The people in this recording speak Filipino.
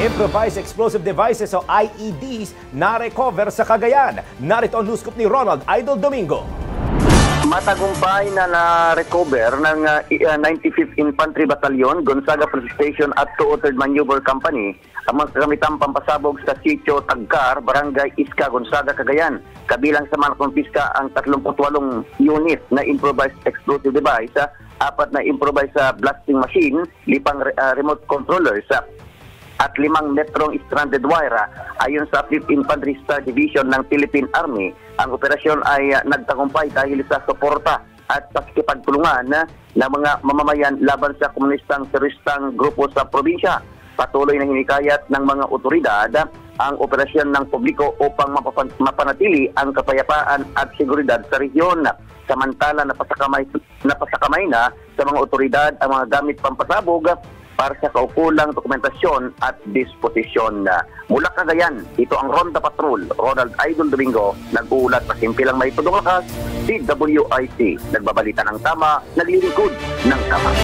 Improvised explosive devices o IEDs na-recover sa Cagayan. Narito ang news scoop ni Ronald Idol Domingo. Matagumpay na na-recover ng 95th Infantry Battalion, Gonzaga Police Station at 203rd Maneuver Company ang mga kagamitang pampasabog sa Sitio Tagcar, Barangay Iska, Gonzaga, Cagayan. Kabilang sa mga kumpiska ang 38 unit na improvised explosive device, 4 na improvised blasting machine, 5 remote controllers, at 5 metrong stranded wire. Ayon sa 5th Infantry Star Division ng Philippine Army, ang operasyon ay nagtagumpay dahil sa suporta at pakikipagtulungan ng mga mamamayan laban sa komunistang teroristang grupo sa probinsya. Patuloy na hinikayat ng mga otoridad ang operasyon ng publiko upang mapanatili ang kapayapaan at seguridad sa rehiyon. Samantala, napasakamay na sa mga otoridad ang mga gamit pampasabog para sa kaukulang dokumentasyon at disposisyon. Mula Cagayan, ito ang Ronda Patrol, Ronald Idol Domingo, nag-uulat sa simpilang may tudong lakas, DWIC, nagbabalita ng tama, naglilingkod ng tama.